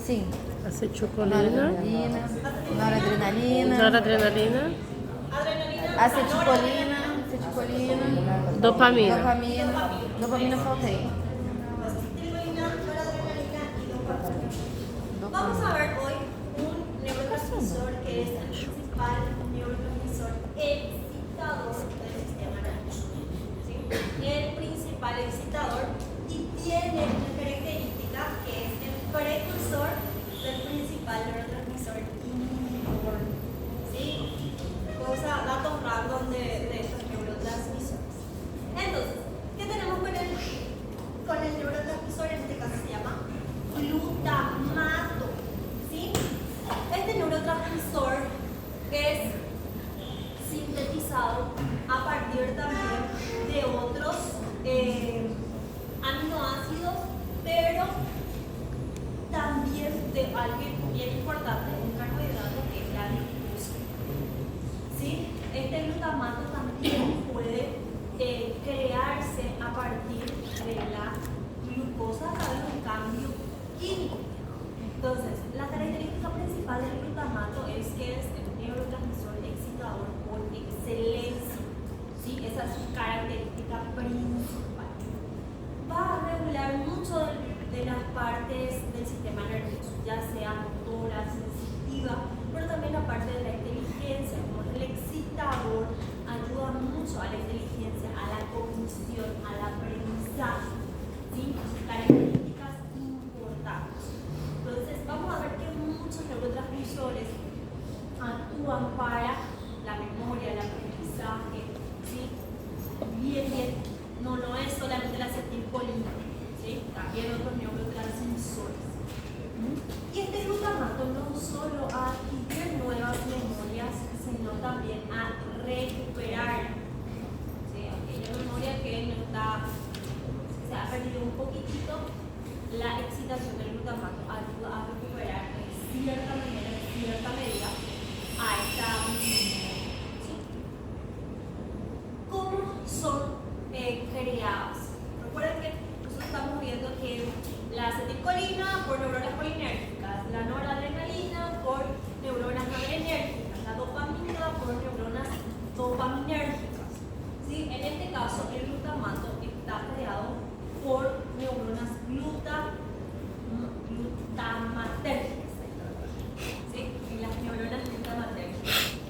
Sí. Acetilcolina. Noradrenalina. Noradrenalina. Acetilcolina. Dopamina. Dopamina faltei. Vamos a ver hoy un neurotransmisor que es el principal neurotransmisor excitador del sistema nervioso. ¿Sí? El principal excitador y tiene una característica que es el precursor del principal neurotransmisor inhibidor. ¿Sí? Datos random de estos neurotransmisores. Entonces, ¿qué tenemos con el neurotransmisor? En este caso se llama glutamato. ¿Sí? Este neurotransmisor es sintetizado a partir también de otros aminoácidos, pero también de algo bien importante, un carbohidrato que es la glucosa. ¿Sí? Este glutamato también puede crearse a partir de la glucosa a través de un cambio químico. Entonces, la característica principal del glutamato es que es el neurotransmisor excitador por excelencia. ¿Sí? Esa es su característica principal. Va a regular mucho de las partes del sistema nervioso, ya sea motora, sensitiva, pero también la parte de la inteligencia, como es el excitador, ayuda mucho a la inteligencia, a la cognición, al aprendizaje. ¿Sí? Características importantes. Entonces, vamos a ver que muchos neurotransmisores actúan para la memoria, el aprendizaje. ¿Sí? Bien. No es solamente la acetilcolina, ¿sí? También otros neurotransmisores. Y este glutamato no solo a adquirir nuevas memorias, sino también a recuperar, ¿sí? Aquella memoria que no está, se ha perdido un poquitito. La excitación del glutamato ayuda a recuperar en cierta manera, en cierta medida, a esta memoria. ¿Sí? ¿Cómo son creadas? Recuerden que nosotros estamos viendo que la acetilcolina por neuronas colinérgicas, la noradrenalina por neuronas adrenérgicas, la dopamina por neuronas dopaminérgicas. ¿Sí? En este caso, el glutamato está creado por neuronas glutamatérgicas. ¿Sí? Y las neuronas glutamatérgicas.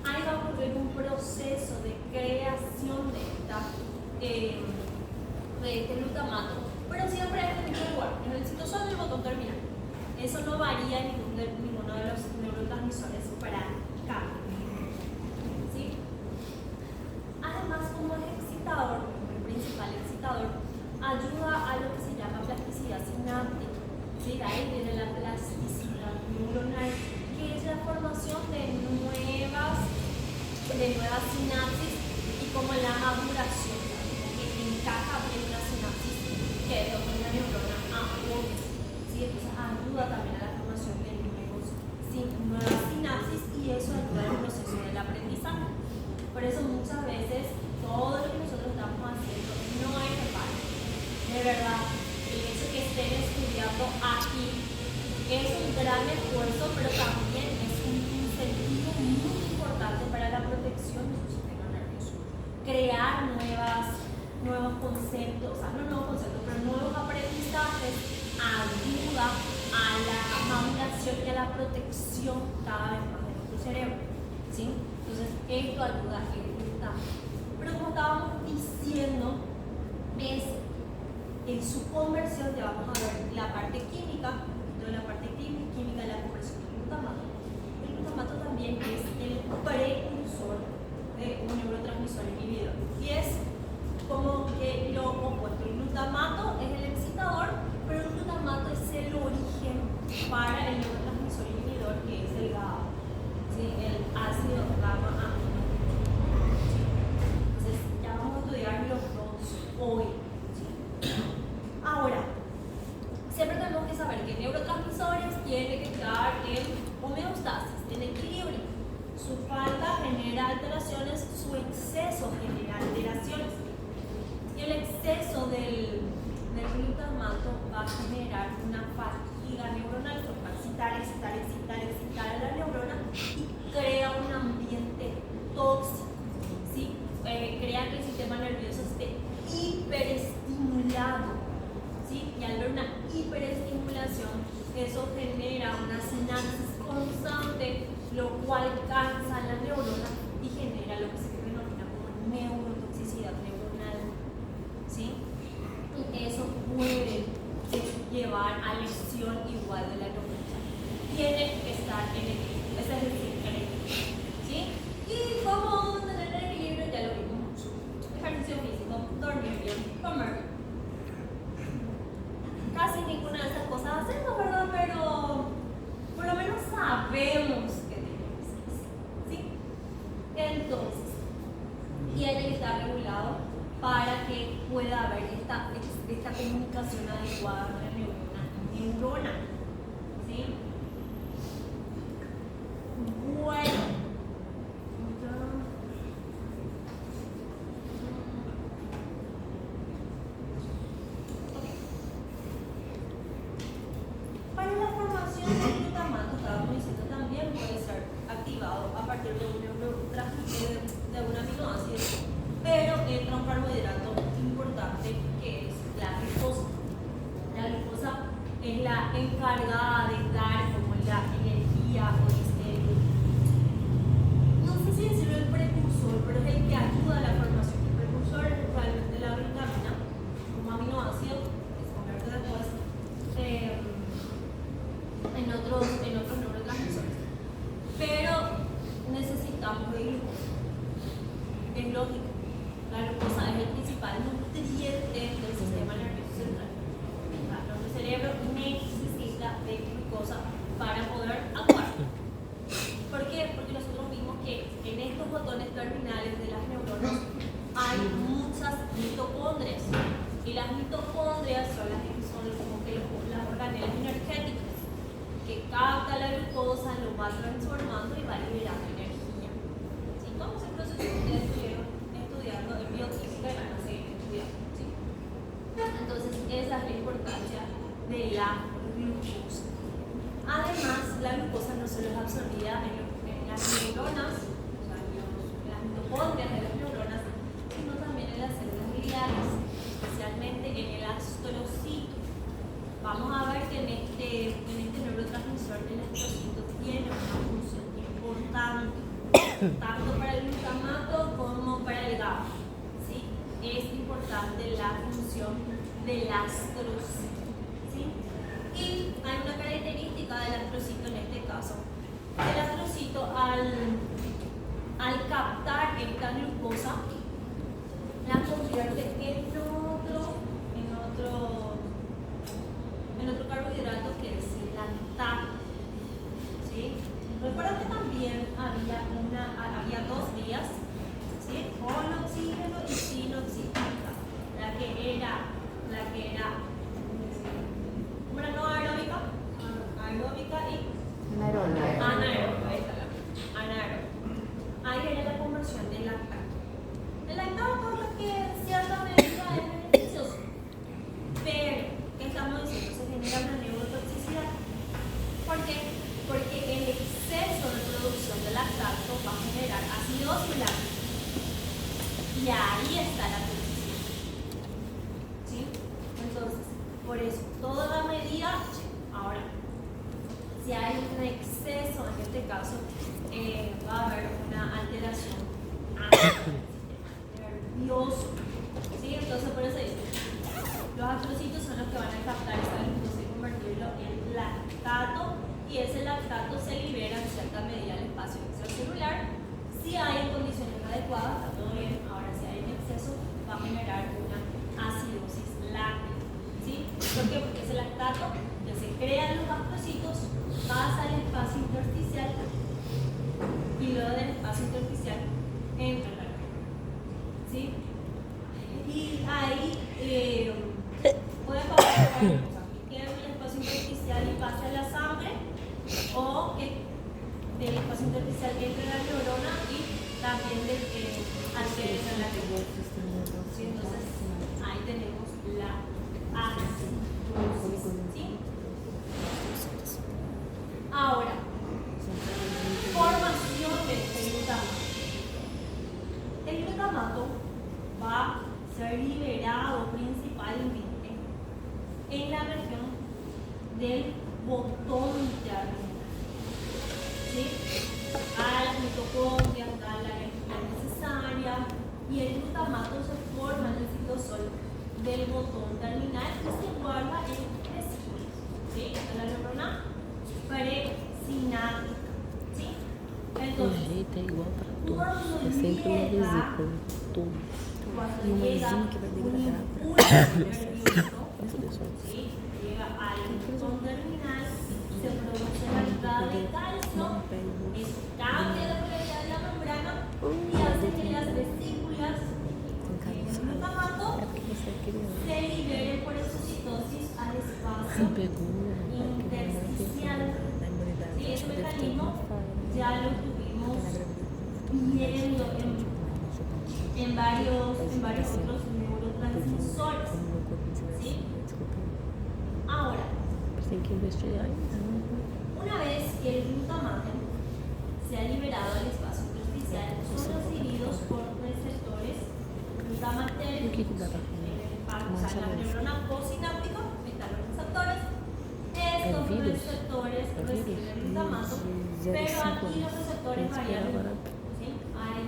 Ahí va a ocurrir un proceso de creación de este glutamato, pero siempre en el mismo lugar, en el citosol del botón terminal. Eso no varía en ninguno de los neurotransmisores para cambio. ¿Sí? Además, como el excitador, el principal excitador, ayuda a lo que se llama plasticidad sináptica. ¿Sí? De ahí viene la plasticidad neuronal, que es la formación de nuevas sinapsis y como la maduración, que encaja bien una sinapsis que es de una neurona a otra. ¿Sí? Entonces ayuda también a la formación de nuevas sinapsis y eso ayuda al proceso del aprendizaje. Por eso muchas veces todo lo que nosotros estamos haciendo no es fácil. De verdad, el hecho que estén estudiando aquí es un gran esfuerzo, pero también es un incentivo muy importante para la protección de su sistema nervioso. Crear nuevos conceptos, no nuevos conceptos, pero nuevos aprendizajes ayuda a la maduración y a la protección cada vez más de nuestro cerebro. ¿Sí? Entonces, esto ayuda a ejecutar. Pero como estábamos diciendo, es en su conversión, ya vamos a ver la parte química, dentro de la parte química de la conversión del glutamato. El glutamato también es el precursor de un neurotransmisor inhibidor. Y es como que lo opuesto. El glutamato es el excitador, pero el glutamato es el origen para el neurotransmisor inhibidor, que es el GABA, ¿sí? El ácido gamma aminobutírico. ¿Sí? Entonces, ya vamos a estudiar los dos hoy. ¿Sí? Ahora, siempre tenemos que saber que neurotransmisores tienen que estar en homeostasis, en equilibrio. Su falta genera alteraciones eso genera una sinapsis constante, lo cual cansa la neurona y genera lo que se denomina como neurotoxicidad neuronal. ¿Sí? Y eso puede llevar a lesión igual de la neurona. Tiene que estar en equilibrio, es decir, en equilibrio. ¿Sí? Y cómo tener el equilibrio ya lo vimos mucho. Ejercicio físico, dormir bien, comer bien. Casi ninguna de esas cosas hacemos, ¿verdad? Pero por lo menos sabemos que tenemos que hacer. ¿Sí? Entonces, tiene que estar regulado para que pueda haber esta comunicación adecuada con la neurona. ¿Sí? Bueno. Para la formación del glutamato, estábamos diciendo, también puede ser activado a partir de un neurotransmisor de un aminoácido, pero entra un carbohidrato importante que es la glucosa. La glucosa es la encargada de dar como la energía o no sé si decirlo el precursor, pero es el que ayuda a la formación. El precursor es realmente la glutamina como aminoácido, que se convierte después en otros neurotransmisores. Pero necesitamos de glucosa. Es lógico. La glucosa es el principal nutriente del sistema nervioso central. Nuestro cerebro necesita de glucosa para poder actuar. ¿Por qué? Porque nosotros vimos que en estos botones terminales de las neuronas hay muchas mitocondrias. Y las mitocondrias son como que las organelas energéticas que captan la glucosa, lo va transformando y va liberando energía. ¿Sí? Como ese proceso que ustedes estuvieron estudiando en bioquímica y van a seguir estudiando. ¿Sí? Entonces, esa es la importancia de la glucosa. Además, la glucosa no solo es absorbida en las neuronas, o sea, en las mitocondrias de las neuronas, sino también en las células gliales, especialmente en el astrocito. Vamos a ver que en este neurotransmisor, el astrocito, tiene una función importante, tanto para el glutamato como para el GABA. ¿Sí? Es importante la función del astrocito. ¿Sí? Y hay una característica del astrocito en este caso. El astrocito al captar esta glucosa la convierte en otro carbohidrato que es el lactato. ¿Sí? Recuerda que también había dos vías, ¿sí? Con oxígeno y sin oxígeno. La que era ¿cómo era? No aeróbica, aeróbica y anaeróbica. Ahí está la anaeróbica. Ahí era la conversión del lactato. El lactato es lo que en cierta medida es beneficioso, pero ¿qué estamos diciendo? Se genera una neurotoxicidad. ¿Por qué? Porque el exceso de producción de lactato va a generar acidosis láctica. Y ahí está la toxicidad. ¿Sí? Entonces, por eso, toda la medida, ahora, si hay un exceso, en este caso, va a haber una alteración nerviosa. ¿Sí? Entonces, por eso dice, los astrocitos son los que van a captar esa glucosa y convertirlo en lactato, y ese lactato se libera en cierta medida al espacio extracelular. Si hay en condiciones adecuadas, está todo bien. Ahora, si hay en exceso, va a generar una acidosis láctica. ¿Sí? ¿Por qué? Porque ese lactato que se crea en los astrocitos pasa al espacio intersticial y luego del espacio intersticial entra en la neurona. ¿Sí? Y ahí puede pasar varias cosas: que quede en el espacio intersticial y pase a la sangre, o que del espacio intersticial entre la neurona y también altere la neurona. ¿Sí? Entonces, ahí tenemos la acidosis. ¿Sí? Ahora, formación del glutamato. El glutamato va a ser liberado principalmente en la región del botón de armonía. ¿Sí? A las mitocondrias, da la energía necesaria y el glutamato se forma en el citosol del botón terminal y se guarda en vesículas. ¿Sí? En la neurona presináptica. ¿Sí? O Entonces, jeito é igual para tudo. cuando É sempre uma llega, vesícula. Tudo. cuando E uma llega enzima que vai un degradar impulso nervioso, tudo isso. ¿sí? Llega al botón terminal, se produce la entrada de calcio, eso cambia la polaridad de la membrana y hace que las vesículas del glutamato É porque você é criança. se liberen por exocitosis al espacio Pegou intersticial. a imunidade. Sí, ese Acho que deve ter mecanismo uma falha. ya lo tuvimos Na gravidez. viendo en varios otros neurotransmisores. Como meu corpo tivesse. ¿Sí? Desculpa. Ahora, Mas tem que investigar isso. una vez que el glutamato se ha liberado al espacio intersticial, son recibidos por receptores glutamatérgicos. O que que dá pra O sea, en la neurona postsináptica están los receptores. Estos virus? receptores É reciben vírus? glutamato, pero 0,5 aquí los receptores anos. varían. Agora, ¿Sí? Hay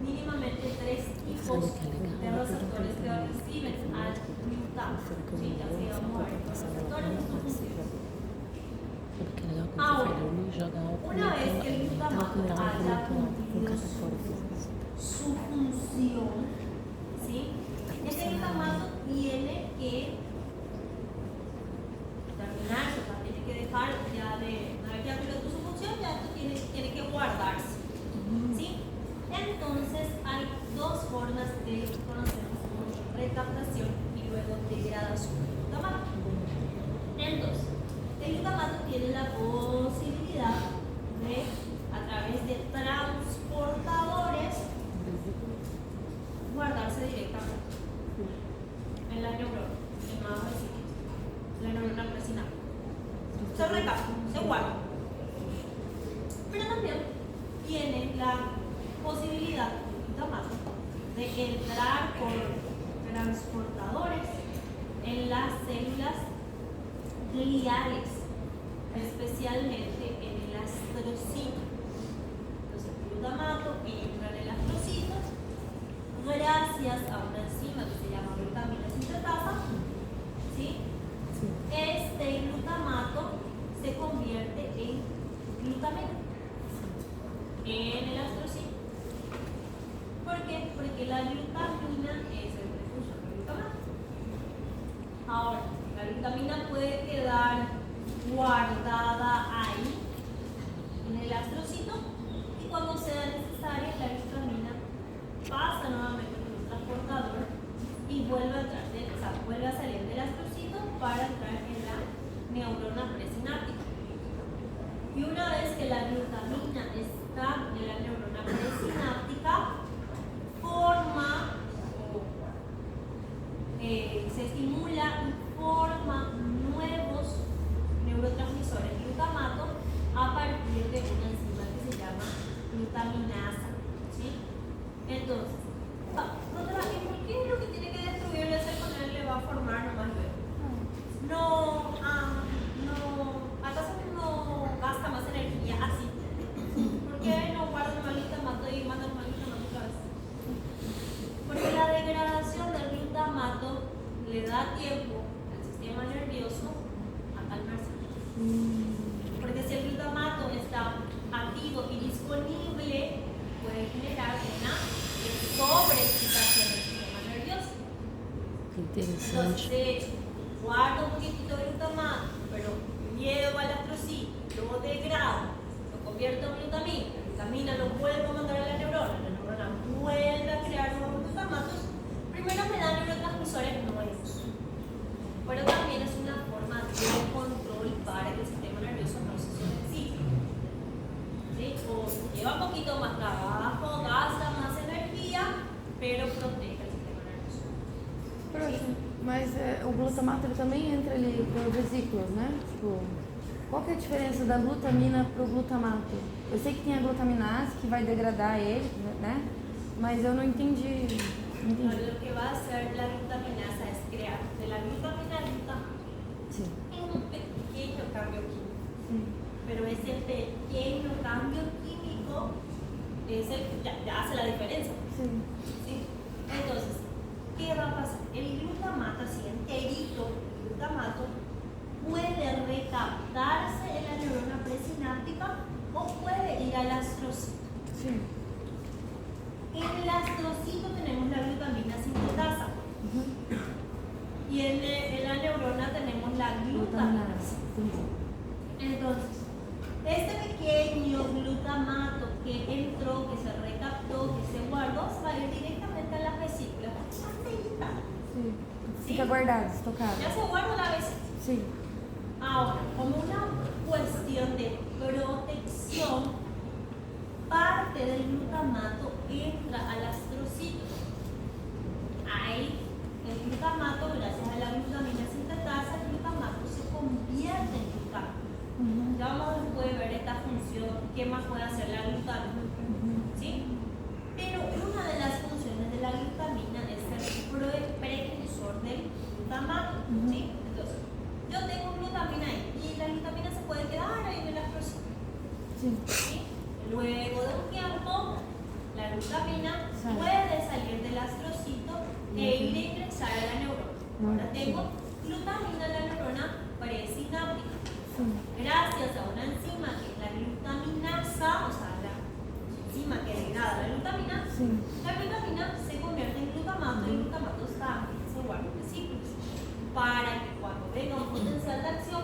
mínimamente 3 tipos de receptores que reciben al glutamato. ¿Sí? Ya se vamos a ver los receptores y su función. porque é legal quando Ahora, você faz dormir e joga álcool una vez que el no glutamato álcool haya no álcool com cumplido catafórico. su función, ¿sí? Este glutamato tiene que terminarse, o sea, tiene que dejar ya de, una vez que ya cumplió su función, ya esto tiene que guardarse, ¿sí? Entonces hay dos formas de conocemos como recaptación y luego degradación del glutamato. Entonces, el glutamato tiene la posibilidad de, a través de transportadores, guardarse directamente en la neurona, en más vesículas, la neurona presináptica. Se recapta, se guarda. Pero también tiene la posibilidad el glutamato de entrar por transportadores en las células gliales, especialmente en el astrocito. Entonces, el glutamato entra en el astrocito gracias a una enzima que se llama glutamina sintetasa. ¿Sí? Este glutamato se convierte en glutamina en el astrocito. ¿Por qué? Porque la glutamina es el precursor del glutamato. Ahora, la glutamina puede quedar guardada ahí, en el astrocito, y cuando sea necesaria, la glutamina pasa nuevamente por un transportador y vuelve a entrar, o sea, vuelve a salir del astrocito para entrar en la neurona presináptica. Y una vez que la glutamina está en la neurona presináptica, forma se estimula y forma nuevos neurotransmisores glutamato a partir de una enzima que se llama glutaminasa. ¿Sí? Entonces, doctora, ¿y por qué lo que tiene que destruir ese con él le va a formar nomás luego? ¿Acaso no gasta más energía así? ¿Por qué no guarda nomás glutamato y manda nomás glutamato otra vez? Porque la degradación del glutamato le da tiempo al sistema nervioso a calmarse. Porque si el glutamato está activo y disponible, puede generar una sobreexcitación del sistema nervioso. Que Entonces, interessante. de hecho, guardo un poquitito de glutamato, pero llevo al astrocito, lo degrado, lo convierto en glutamina. La glutamina lo vuelvo a mandar a la neurona vuelve a crear nuevos glutamatos. Primero me dan neurotransmisores nuevos, pero también es una forma de control para que el sistema nervioso no se sobreexcite. ¿Sí? O lleva un poquito más trabajo, gasta más energía, pero protege el sistema nervioso. Mas o glutamato ele também entra ali por vesículas, né? Tipo, qual que é a diferença da glutamina pro glutamato? Eu sei que tem a glutaminase que vai degradar ele, né? Mas eu não entendi. Lo que va a hacer la glutaminasa es crear de la glutamina glutamato Sim. en un pequeño pequeño cambio químico. Sí. Pero ese pequeño cambio químico es ya hace la diferencia. Sí. ¿Sí? Entonces, ¿qué va a pasar? El glutamato, así enterito, el glutamato, puede recaptarse en la neurona presináptica o puede ir al astrocito. Sí. En el astrocito tenemos la glutamina sintetasa y en la neurona tenemos la glutaminasa. Entonces, este pequeño glutamato que entró, que se recaptó, que se guardó, se va a ir directamente a las vesículas. Sí. ¿Sí? Fica guardado, estocado. Ya se guarda la vesícula. Sí. Ahora, como una cuestión de protección, parte del glutamato entra al astrocito. Ahí, el glutamato, gracias a la glutamina sintetasa, el glutamato se convierte en glutamato. Ya vamos después a ver esta función, qué más puede hacer la glutamina. ¿Sí? Pero una de las funciones de la glutamina es ser precursor del glutamato. ¿Sí? Entonces, yo tengo glutamina ahí y la glutamina se puede quedar ahí en el astrocito. Sí. ¿Sí? Luego de un tiempo, la glutamina Sí. puede salir del astrocito e ir a ingresar a la neurona. Ahora tengo glutamina en la neurona presináptica. Sí. Gracias a una enzima que es la glutaminasa, o sea, la enzima que degrada la glutamina, Sí. la glutamina se convierte en glutamato y el glutamato también se guarda en vesículas. Para que cuando venga un potencial de acción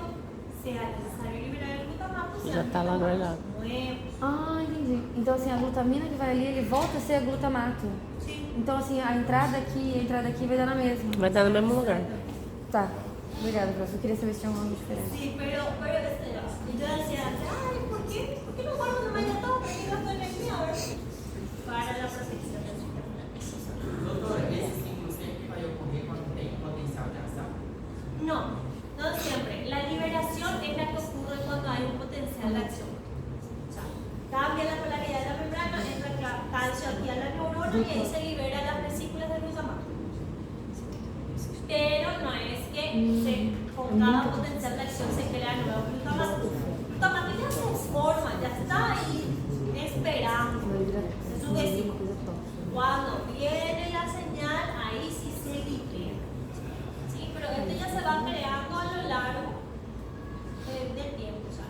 sea necesario liberar el glutamato, sea Já un tá lá glutamato guardado. nuevo. Ah, entendi. Então, assim, a glutamina que vai ali, ele volta a ser glutamato. Sí. Então, assim, a entrada aqui vai dar na mesma. Vai dar no mesmo lugar. Tá. Obrigada, professor. Eu queria saber se tinha alguma diferença. Sí, pero yo decía, ay, ¿por qué no guardo nomás ya todo? ¿Por qué gasto energía? A ver, para la protección del sistema nervioso. Doutora, esse ciclo sempre vai ocorrer quando tem potencial de ação? No, no siempre. La liberación es la que ocurre cuando hay un potencial de acción. O sea, cambia la polaridad de la membrana, entra calcio aquí a la neurona y ahí se libera las vesículas del glutamato. Pero no es que con cada potencial de acción se crea nuevo glutamato. El glutamato ya se forma, ya está ahí esperando. Es su vesícula. Cuando viene la señal, ahí sí se libera. Sí, pero esto ya se va creando a lo largo del tiempo. O sea,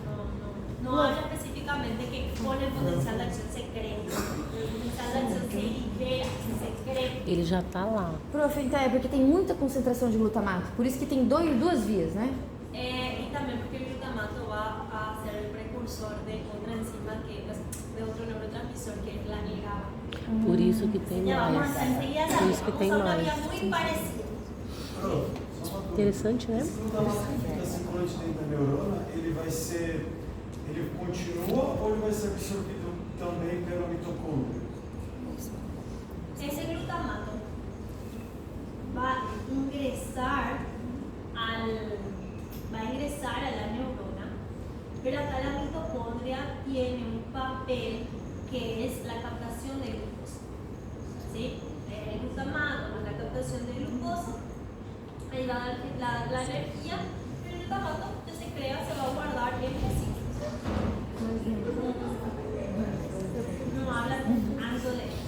no habla específicamente que con el potencial de acción se crea. El potencial de acción se libera, se crea. Ele já tá lá. Prof, então é porque tem muita concentração de glutamato. Por isso que tem duas vias, né? Y también porque el glutamato va a ser el precursor de otra enzima que es de otro neurotransmisor que es la GABA. Por isso que tem Ya vamos mais. a enseguida Por isso que vamos tem a una mais. vía muy parecida. Interessante, né? Esse glutamato que fica circulante dentro da neurona, ele continua ou ele vai ser absorvido também pela mitocôndria? Ese glutamato va a ingresar a la neurona, pero acá la mitocondria tiene un papel que es la captación de glucosa. ¿Sí? El glutamato es la captación de glucosa, ahí va a dar la energía, pero el glutamato que se crea se va a guardar en vesículas. No habla tanto de eso.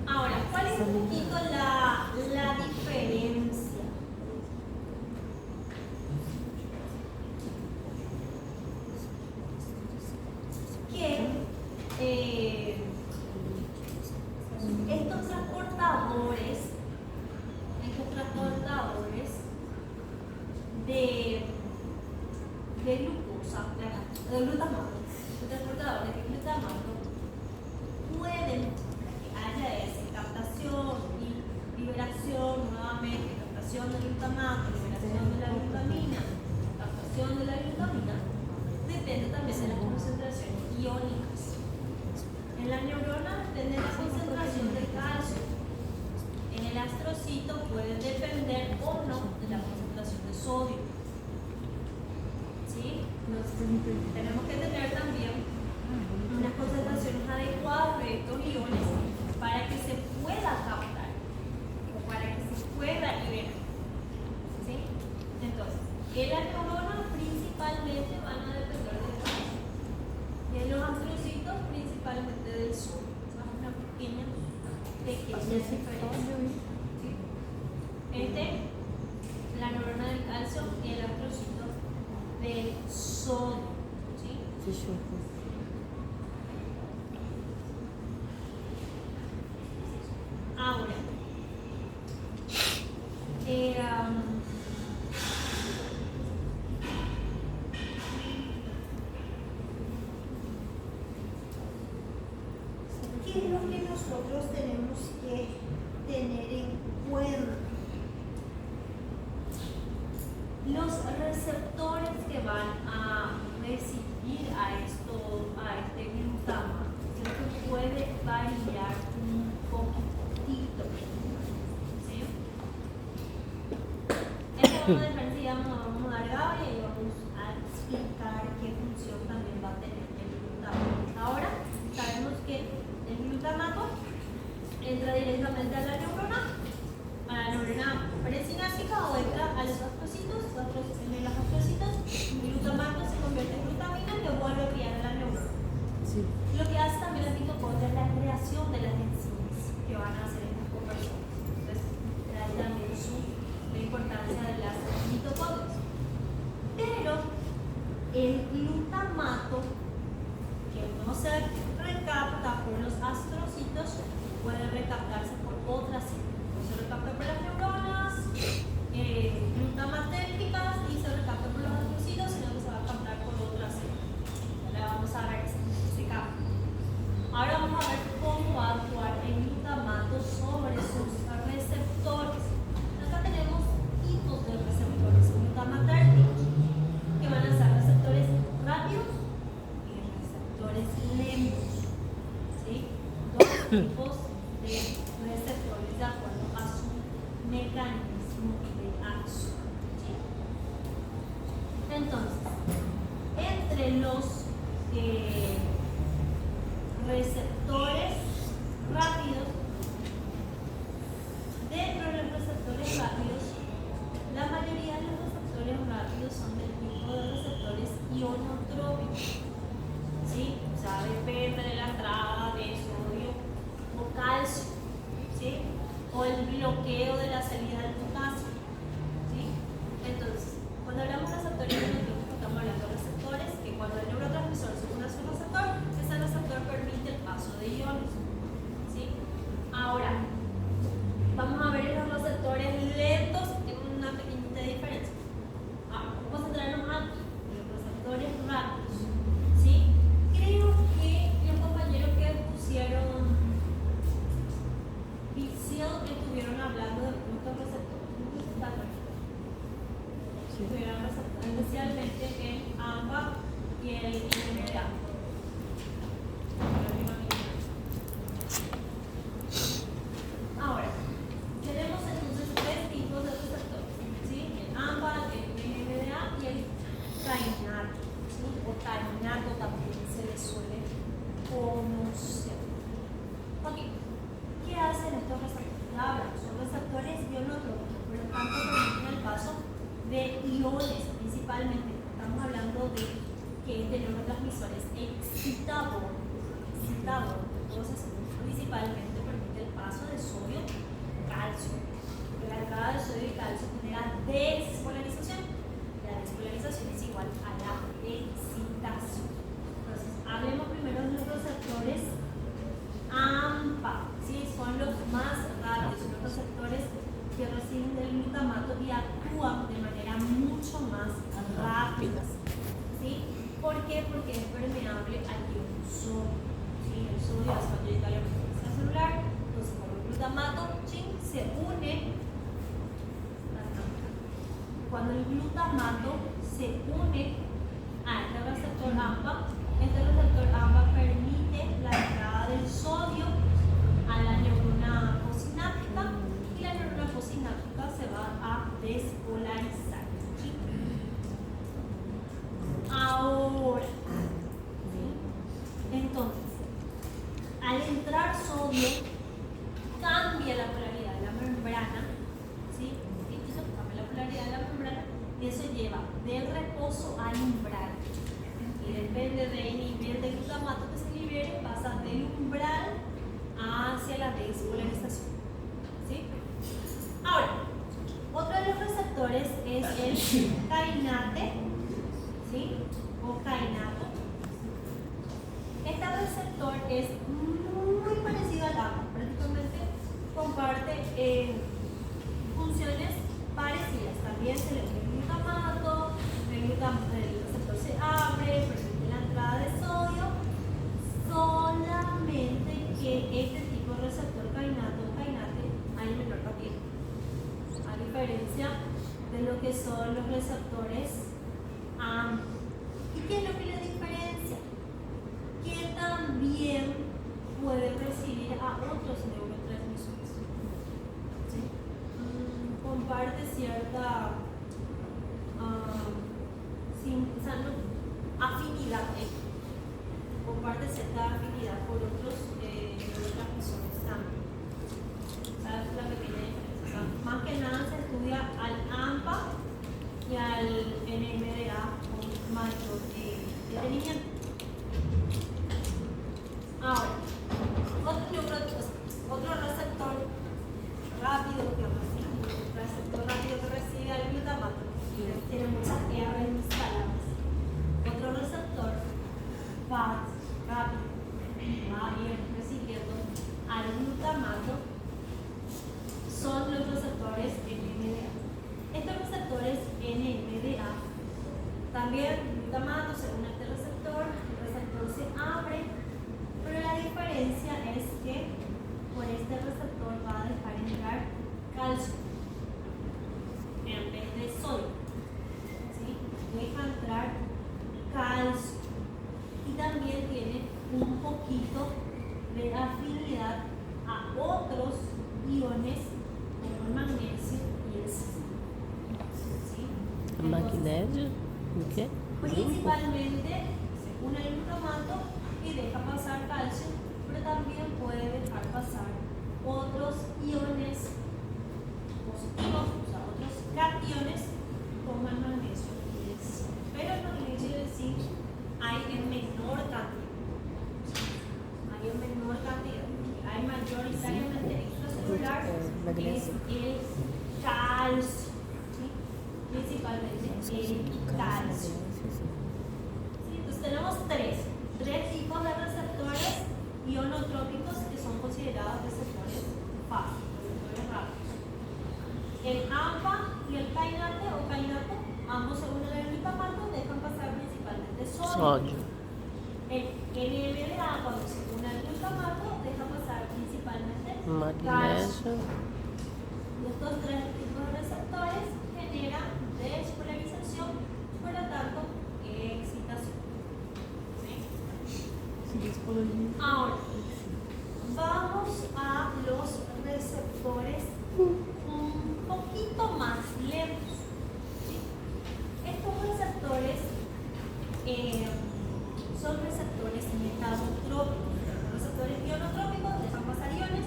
Ahora, ¿cuál es un poquito la diferencia? Que estos transportadores de glucosa, de glutamato, los transportadores de glutamato pueden que haya esa captación y liberación nuevamente, captación del glutamato, liberación de la glutamina, captación de la glutamina, depende también de las concentraciones iónicas. En la neurona depende de la concentración del calcio. En el astrocito puede depender o no de la concentración de sodio. ¿Sí? Entonces, tenemos que tener también unas concentraciones adecuadas de estos iones para que se pueda captar o para que se pueda liberar. ¿Sí? Entonces, pequeñas diferencias. ¿Sí? La neurona del calcio y el astrocito del sodio. ¿Sí? Fechou. Ahora, ¿qué es lo que nosotros tenemos que tener en cuenta? Los receptores que van a recibir a este glutamato, ¿cierto? Puede variar un poquitito. ¿Sí? Esto vamos a dejar, digamos, vamos a dar Gaby y vamos a explicar qué función también va a tener el glutamato. Ahora sabemos que el glutamato entra directamente a la neurona presináptica o entra a los astrocitos, en los astrocitos, el glutamato se convierte en glutamina y lo vuelve a enviar a la neurona. Sí. Lo que hace también la mitocondria es la creación de las enzimas que van a hacer estas conversiones. Entonces, trae también la importancia de las mitocondrias. Pero el glutamato, que no se recapta por los astrocitos, puede recaptarse por otras células. Se recapta por las neuronas glutamatérgicas y se recapta por los astrocitos, sino que se va a captar por otras células. Ahora vamos a ver ese cambio. Ahora vamos a ver cómo va a actuar el glutamato sobre sus receptores. Acá tenemos tipos de receptores glutamatérgicos, que van a ser receptores rápidos y receptores lentos. ¿Sí? Dos tipos de receptores de acuerdo a su mecanismo de acción. ¿Sí? Entonces, entre los receptores rápidos, dentro de los receptores rápidos, la mayoría de los receptores rápidos son del tipo de receptores ionotrópicos. ¿Sí? O sea, depende de la entrada de sodio o calcio. ¿Sí? O el bloqueo de la salida del potasio. ¿Sí? Entonces, cuando hablamos de receptores ionotrópicos, estamos hablando de receptores que cuando el neurotransmisor se une a su receptor, ese receptor permite el paso de iones. ¿Sí? Ahora, vamos a ver los receptores lentos en una pequeñita diferencia. Vamos a centrarnos aquí, en los receptores rápidos. ¿Sí? Creo que los compañeros que pusieron estuvieron hablando de muchos receptores. Estuvieron receptores, especialmente el AMPA y el NMDA. Ahora, tenemos entonces tres tipos de receptores, ¿sí? El AMPA, el NMDA y el cainato, ¿sí? O cainato también se le suele conocer. Ok, ¿qué hacen estos receptores? Son receptores ionotrópicos, por lo tanto permiten el paso de iones principalmente. Estamos hablando de que es de neurotransmisores excitador. Entonces, principalmente permite el paso de sodio y calcio. La entrada de sodio y calcio genera despolarización. La despolarización es igual a la excitación. Entonces, hablemos primero de los receptores AMPA. ¿Sí? Son los más rápidos, son los receptores que reciben del glutamato y actúan de manera mucho más rápida. ¿Sí? ¿Por qué? Porque es permeable al ion sodio. ¿Sí? El sodio hace mayoritaria la frecuencia celular, entonces cuando el glutamato se une, cuando el glutamato se une a este receptor AMPA, este receptor AMPA permite la entrada del sodio a la neurona posináptica y la neurona posináptica se va a despolarizar. ¿Sí? Ahora, ¿sí? Entonces, al entrar sodio, cambia la polaridad de la membrana, ¿sí? Eso cambia la polaridad de la membrana y eso lleva del reposo al umbral. Y depende del nivel de glutamato que se libere, pasa del umbral hacia la despolarización. polarización. ¿Sí? Ahora, otro de los receptores es el kainate, ¿sí? O kainato. Este receptor es muy parecido al AMPA, prácticamente comparte funciones parecidas. También se le ve el glutamato, el receptor se abre, permite la entrada de sodio, solamente que este tipo de receptor kainato o kainate hay en menor cantidad. A diferencia de lo que son los receptores AMPA. ¿Y qué es lo que le diferencia? Que también puede recibir a otros neurotransmisores. ¿Sí? Comparte cierta afinidad. Comparte cierta afinidad por otros neurotransmisores también. ¿Sabes la pequeña diferencia? O sea, más que nada se estudia al AMPA y al NMDA con mayor detenimiento. Ahora, otro receptor rápido que recibe al glutamato, tiene muchas R en mis palabras. Otro receptor rápido va a ir recibiendo al glutamato son los receptores NMDA. Estos receptores NMDA también glutamato se une a este receptor, el receptor se abre, pero la diferencia es que por este receptor va a dejar entrar calcio en vez de sodio. ¿Sí? Deja entrar calcio y también tiene un poquito de afinidad a otros iones como el magnesio y el zinc. ¿Sí? El magnesio, ¿o qué? Principalmente se une al glutamato y deja pasar calcio, pero también puede dejar pasar otros iones positivos, o sea, otros cationes como el magnesio y el zinc. Pero el magnesio y el zinc hay en menor cantidad. Hay mayoritariamente extracelular, que es el calcio, ¿sí? Principalmente el calcio. ¿Sí? Entonces tenemos tres tipos de receptores ionotrópicos que son considerados receptores fáciles, receptores rápidos. El AMPA y el kainate o kainato, ambos se unen al glutamato, dejan pasar principalmente sodio. El NMDA, cuando se une al glutamato, deja pasar principalmente Magnesio. Estos tres tipos de receptores generan despolarización, por lo tanto, excitación. ¿Sí? Ahora, vamos a los receptores un poquito más lentos. ¿Sí? Estos receptores son receptores metabotrópicos. Los receptores ionotrópicos dejan pasar iones.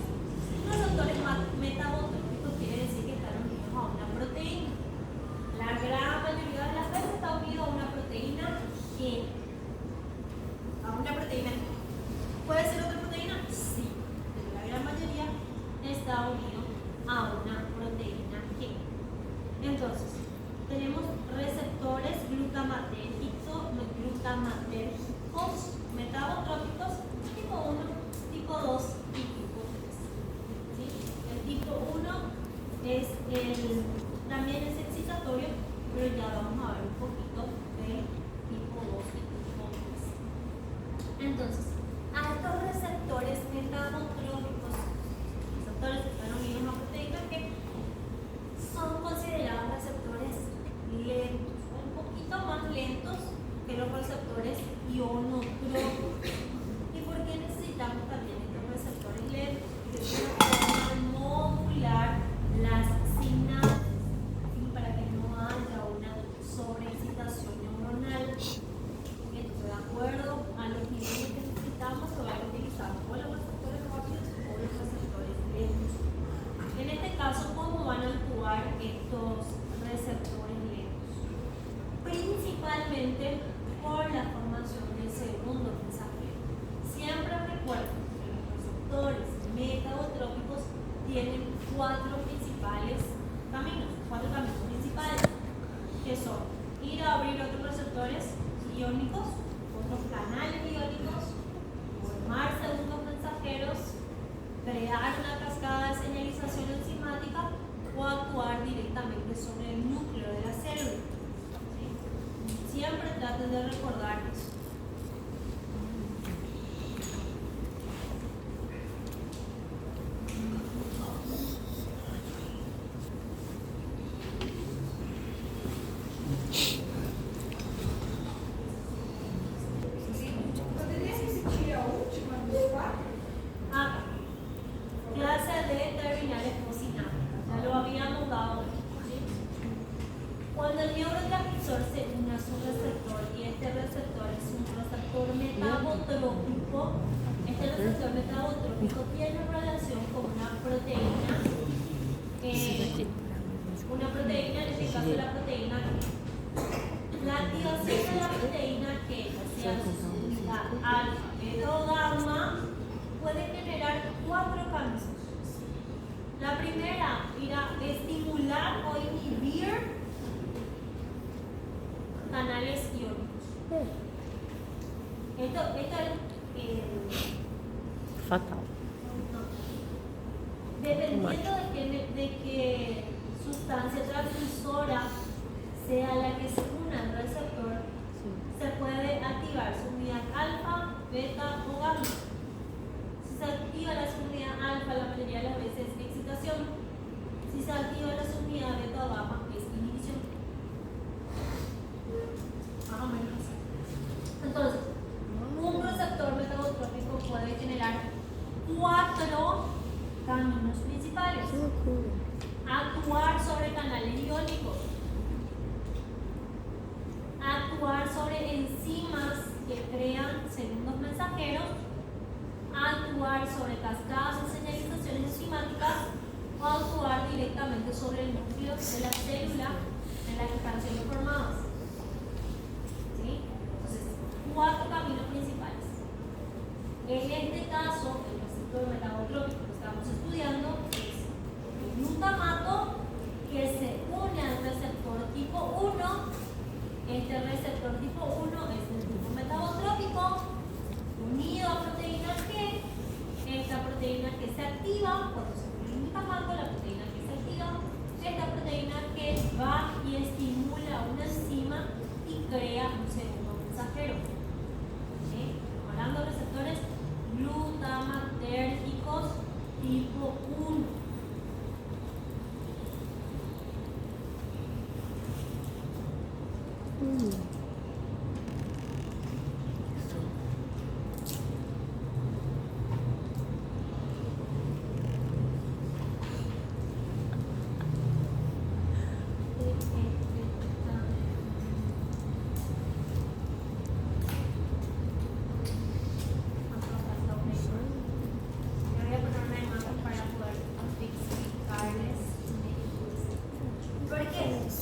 Los receptores metabotrópicos quiere decir que están unidos a una proteína. La gran mayoría de las veces está unido a una proteína G. A una proteína G. ¿Puede ser otra proteína? Sí. Pero la gran mayoría está unido a una proteína G. Entonces, tenemos receptores glutamatérgicos, metabotrópicos, tipo 1, tipo 2 y tipo 3. ¿Sí? El tipo 1 también es excitatorio, pero ya vamos a ver un poquito de tipo 2 y tipo 3. Entonces, a estos receptores metabotrópicos, receptores que están unidos a proteínas que son considerados receptores lentos, un poquito más lentos que los receptores ionotrópicos. ¿Y por qué necesitamos también estos receptores lentos? De una forma modular las sinapsis, ¿sí? Para que no haya una sobreexcitación neuronal. Entonces, de acuerdo a los niveles que necesitamos, se van a utilizar o los receptores rápidos o los receptores lentos. En este caso, ¿cómo van a actuar estos receptores lentos? Principalmente por la formación del segundo mensajero. Siempre recuerden que los receptores metabotrópicos tienen cuatro caminos principales, que son ir a abrir otros receptores iónicos, otros canales iónicos, formar segundos mensajeros, crear una cascada de señalización enzimática o actuar directamente sobre el núcleo de la célula. ¿Sí? Siempre traten de recordar eso. Clase de terminales posinadas. Ya lo habíamos dado. ¿Sí? Cuando el neurotransmisor se une a su receptor y este receptor es un receptor metabotrópico, este receptor metabotrópico tiene relación con una proteína, en este caso la proteína G. La activación de la proteína G, hacia su unidad alfa, beta o gamma, puede generar cuatro caminos. La primera irá a estimular o inhibir canales iónicos. Esto es Fatal. dependiendo de qué sustancia transmisora sea la que se une al receptor, se puede activar su unidad alfa, beta o gamma. Si se activa la subunidad alfa, la mayoría de las veces es excitación. Si se activa la subunidad beta o gamma, es inhibición. Más o menos. Entonces, un receptor metabotrópico puede generar cuatro caminos principales. Actuar sobre canales iónicos, actuar sobre enzimas que crean segundos mensajeros, actuar sobre cascadas de señalizaciones enzimáticas o actuar directamente sobre el núcleo de la célula en la que están siendo formadas. ¿Sí? Entonces, cuatro caminos principales. En este caso, el receptor metabotrópico que estamos estudiando es el glutamato, que se une al receptor tipo 1. Este receptor tipo 1 es el tipo metabotrópico unido a proteína G. Esta proteína que se activa cuando se une el glutamato, la proteína que se activa, esta proteína que va y estimula una enzima y crea un segundo mensajero. ¿Sí? Hablando de receptores glutamatérgicos tipo 1.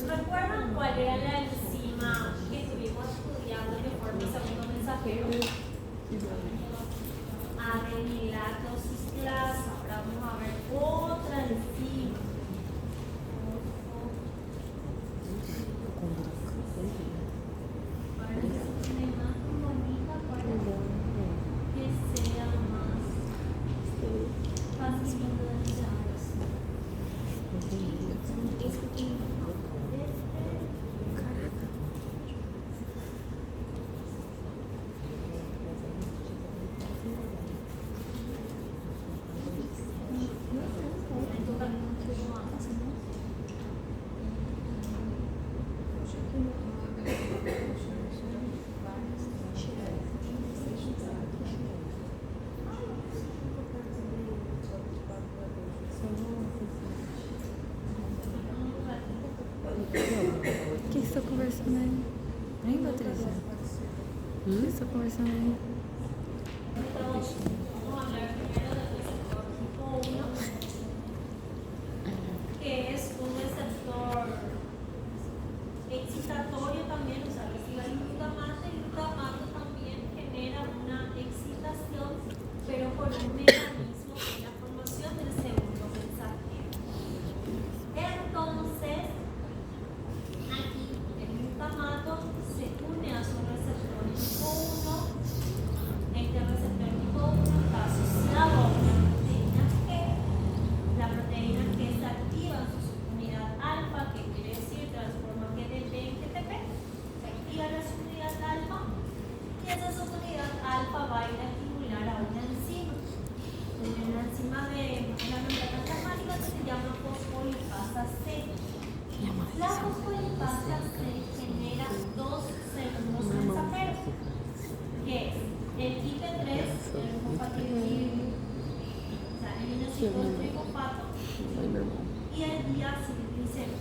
¿Recuerdan cuál era la enzima que estuvimos estudiando que forma el segundo mensajero? Adenilato cisclasa. Ahora vamos a ver otra enzima. Para que sea más bonita, para que sea más fácil de utilizar. O que você está conversando aí? Hein, Patrícia? O que você está conversando aí? Vamos a hablar primero del receptor tipo 1, que es un receptor excitatorio también, o sea, recibe el glutamato. El glutamato también genera una excitación, pero por un mecanismo de la formación del segundo mensajero. citrofosfato Ay, mi irmão. y el diacilglicero.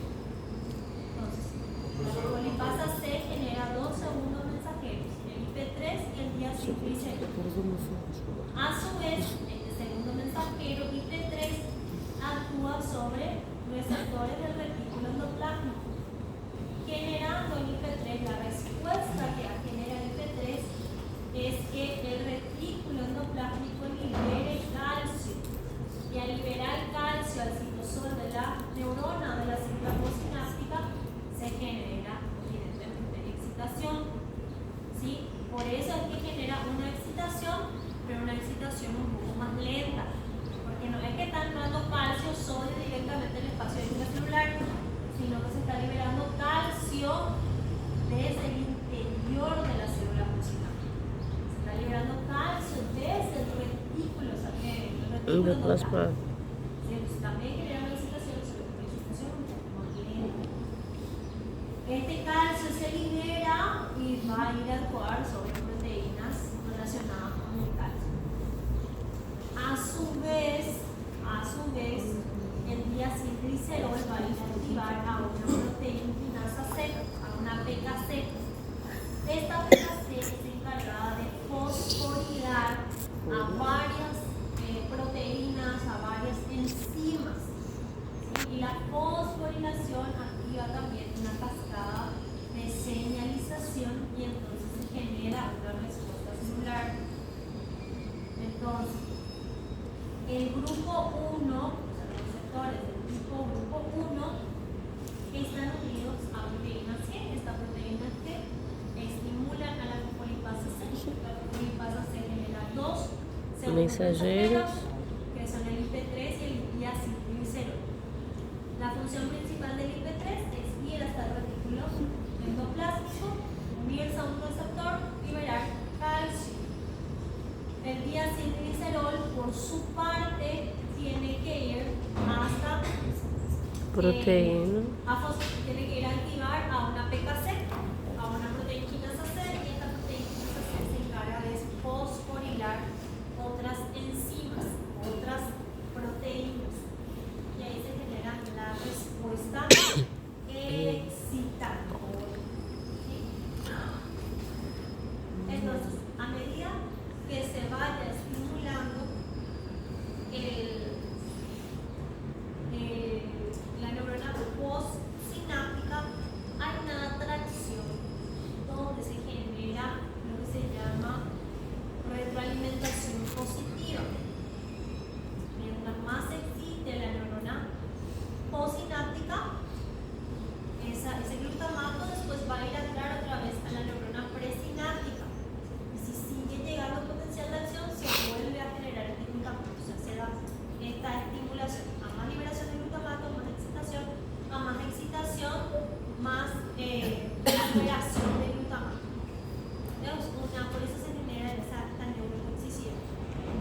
Entonces, la polipasa C genera dos segundos mensajeros, el IP3 y el diacilglicero. A su vez, este segundo mensajero IP3 actúa sobre receptores del retículo endoplasmático, generando el IP3. La respuesta que genera el IP3 es que el retículo endoplasmático libere calcio, y al liberar calcio al citosol de la neurona de la célula postsináptica se genera evidentemente excitación, ¿sí? Por eso es que genera una excitación, pero una excitación un poco más lenta, porque no es que está entrando calcio sodio directamente en el espacio intracelular, sino que se está liberando calcio desde el interior de la célula postsináptica. Se está liberando calcio desde el retículo, o sea, el retículo endoplasmático. Sí, pues también genera una excitación, pero una excitación un poco más lenta. Este calcio se libera y va a ir a actuar sobre proteínas relacionadas con el calcio. A su vez, el diacilglicerol va a ir a activar a una proteinasa C, a una PKC. Esta PKC es encargada de fosforilar a varias proteínas, a varias enzimas. ¿Sí? Y la fosforilación activa también una cascada de señalización y entonces se genera una respuesta celular. Entonces, el grupo 1, o sea, los receptores del grupo 1 están unidos a proteína C. Esta proteína C estimula a la polipasa C. La polipasa C genera dos Mensajeros. que son el IP3 y el diacilglicerol. La función principal del IP3 es ir hasta el retículo endoplasmático, unirse a un receptor y liberar calcio. El diacilglicerol, por su parte, tiene que ir hasta Proteína. tiene que ir a activar a una PKC, a una proteinasa C, y esta proteinasa C se encarga de fosforilar otras enzimas, otras proteínas, y ahí se genera la respuesta excitante. ¿Sí? Entonces, a medida que se vaya estimulando la neurona postsináptica, hay una atracción donde se genera lo que se llama retroalimentación positiva. Mientras más se excite la neurona postsináptica, ese glutamato después va a ir a entrar otra vez a la neurona presináptica. Y si sigue llegando el potencial de acción, se vuelve a generar este glutamato. O sea, se da esta estimulación. A más liberación de glutamato, más excitación. A más excitación, más liberación de glutamato. Por eso se genera esa neurotoxicidad.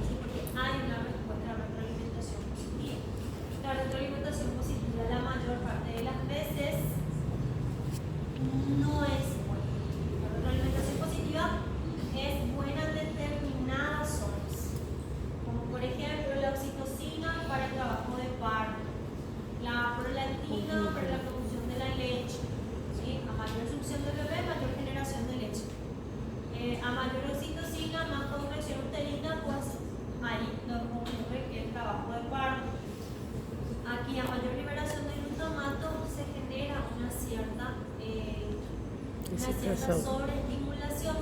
¿Sí? Porque hay una respuesta a la retroalimentación positiva. La retroalimentación positiva, la mayor parte de las veces, no es buena. La retroalimentación positiva es buena en determinadas zonas, como por ejemplo la oxitocina para el trabajo de parto, la prolactina para la producción de la leche. ¿Sí? A mayor succión del bebé, mayor generación de leche. A mayor oxitocina, más contracción uterina, pues ahí no ocurre el trabajo de parto. Aquí a mayor liberación de glutamato se genera una cierta sobreestimulación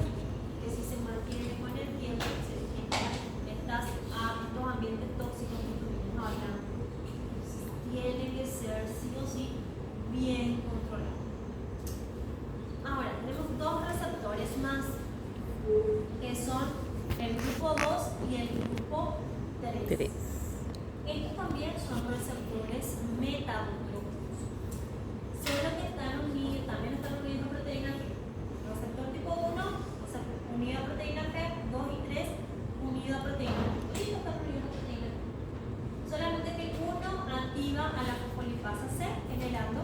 que si se mantiene con el tiempo se genera estos ambientes tóxicos que estuvimos hablando. Tiene que ser sí o sí bien controlado. Ahora tenemos dos receptores más que son el grupo 2 y el grupo 3. Estos también son receptores metabólicos, solo que están unidos, también están unidos a proteína G. Receptor tipo 1, o sea, unido a proteína G, 2 y 3, unido a proteína G. Todos están unidos a proteína G. Solamente que uno activa a la fosfolipasa C, generando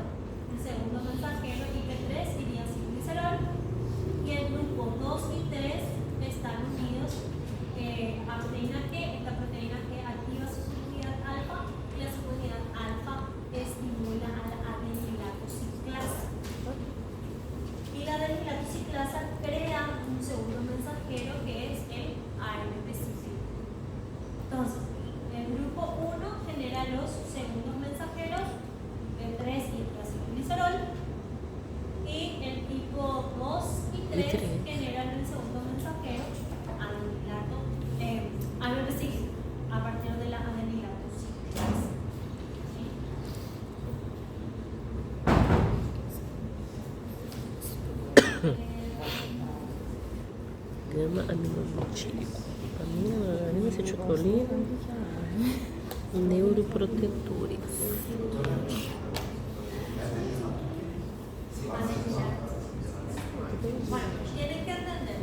el segundo mensajero IP3 y diacilglicerol, y el grupo 2 y 3 están unidos a proteína G. Esta proteína G activa su subunidad alfa etílico. Dopamina, noradrenalina, acetilcolina, neuroprotetores. Bueno, tienen que entender.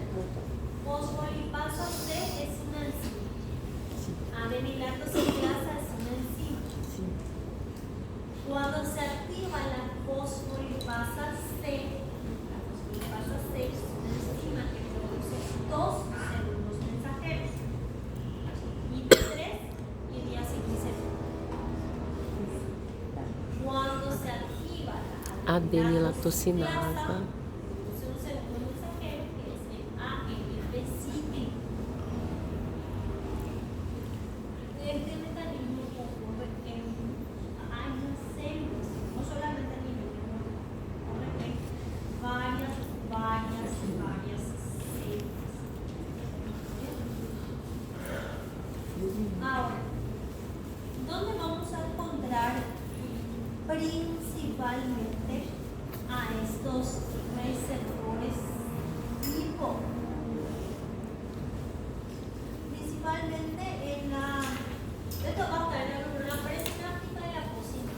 Fosfolipasa C es una enzima. Adenilatocinasa es una enzima. Cuando se activa la fosfolipasa C es una enzima que produce dos segundos mensajeros. IP3 y diacilglicerol. Cuando se activa la Adenilatocinasa. produce un segundo mensajero que es el AMP cíclico. Este mecanismo ocurre en varias células, no solamente a nivel neuronal, ocurre en varias células. Ahora, ¿dónde vamos a encontrar principalmente a estos receptores tipo? Principalmente en la... Esto va a estar en la neurona presináptica de la cocina.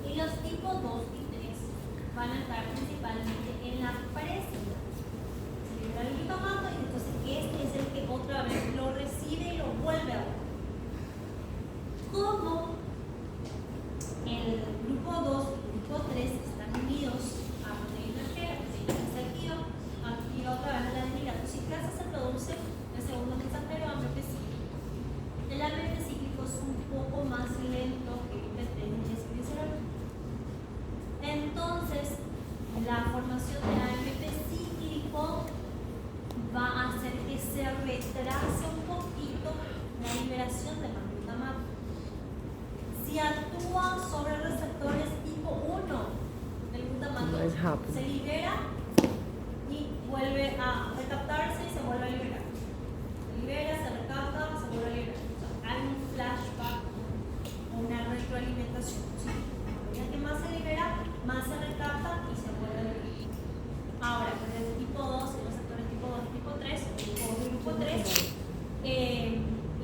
Y los tipos 2 y 3 van a estar principalmente en la presináptica. Se libera el glutamato y entonces este es el que otra vez lo recibe y lo vuelve a ver. Como el grupo 2 y el grupo 3 están unidos a proteína G, la proteína que se activa otra vez la adenilatocinasa, se produce el segundo mensajero AMP cíclico. El AMP cíclico es un poco más lento que el IP3 y diacilglicerol. Entonces, la formación del AMP cíclico va a hacer que se retrase un poquito la liberación de más glutamato. Si actúa sobre receptores tipo 1 del glutamato, Más rápido. se libera y vuelve a recaptarse y se vuelve a liberar. Se libera, se recapta, se vuelve a liberar. O sea, hay un flashback o una retroalimentación. ¿Sí? A medida que más se libera, más se recapta y se vuelve a liberar. Ahora, con el tipo 2, los receptores tipo 2 y tipo 3, o grupo 3,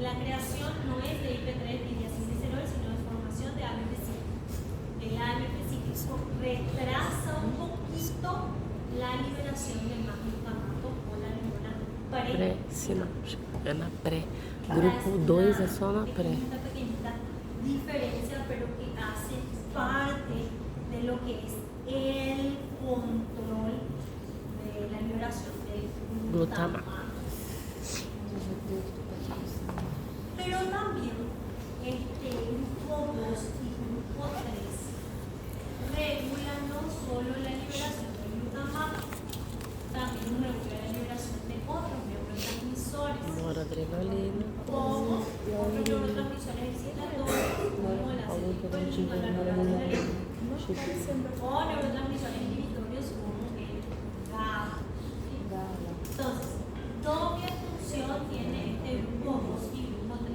la creación no es de IP3 ni diacilglicerol, sino de formación de AMP cíclico. El AMP cíclico retrasa un poquito la liberación de más glutamato o la neurona Pré-sináptica. É na pré. Grupo 2 é só na pré. Una pequeñita diferencia, pero que hace parte de lo que es el control de la liberación del glutamato. Pero también grupo 2 y grupo 3 regulan no solo la liberación del glutamato, también regula la liberación de otros neurotransmisores, Noradrenalina. como otros neurotransmisores excitatorios, como la acetilcolina, la noradrenalina, o neurotransmisores inhibitorios como el GABA. Entonces, doble función tiene este grupo 2 y grupo 3.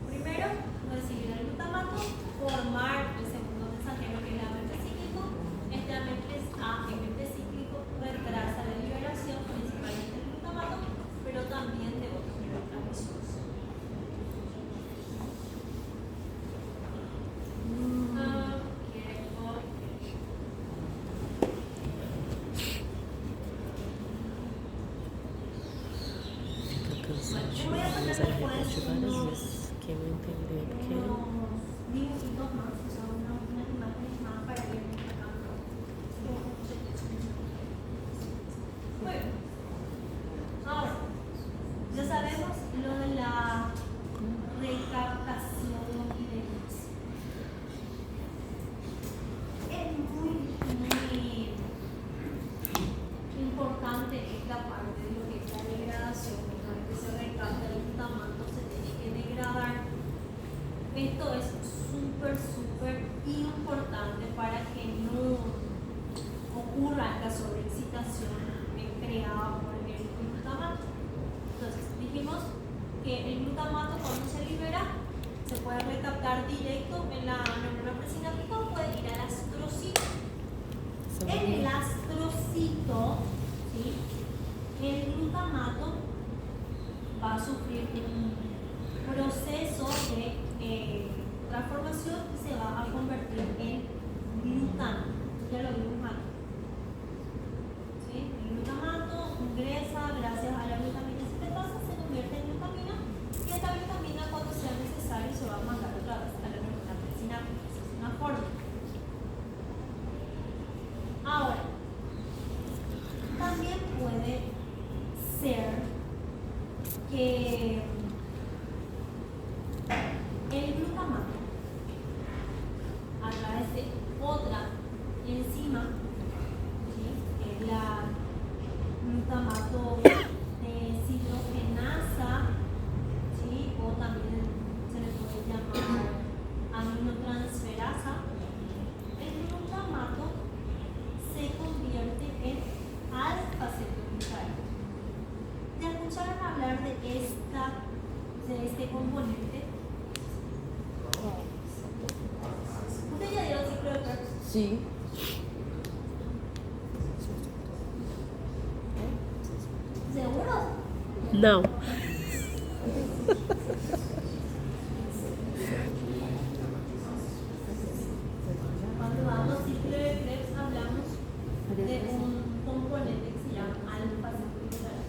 Primero, recibir el glutamato, formar el segundo mensajero que es el AMP cíclico. Este AMP cíclico retrasa la liberación principalmente del glutamato, pero también de otros neurotransmisores. Fica cansativo, mas aí repete várias vezes. Quem não entender, porque Unos minutitos más, o sea, unas imágenes más para ver acá. Bueno, ahora, ya sabemos lo de la recaptación de demás. Es muy importante esta parte de lo que es la degradación. Una vez que se recapta el glutamato, se tiene que degradar. Esto es súper importante para que no ocurra esta sobreexcitación creada por el glutamato. Entonces, dijimos que el glutamato cuando se libera se puede recaptar directo en la neurona presináptica o puede ir al astrocito. En el astrocito, ¿sí? el glutamato va a sufrir un proceso de transformación que se va a convertir en glutano. Ya lo vimos aquí. ¿Sí? El glutamato ingresa gracias a la glutamina sintetasa, se convierte en glutamina y esta glutamina cuando sea necesario se va a mandar otra vez a la neurona sináptica. Esa es una forma. Ahora, también puede ser que el glutamato a través de otra enzima, ¿sí? Que es la glutamato deshidrogenasa, ¿sí? O también se le puede llamar aminotransferasa, el glutamato se convierte en alfa-cetoglutarato. ¿Ya escucharon hablar de este componente? ¿Usted ya dio el ciclo de Krebs? Sí. ¿Seguro? Não. Cuando vamos al ciclo de Krebs hablamos de un componente que se llama alfa-cetoglutarato.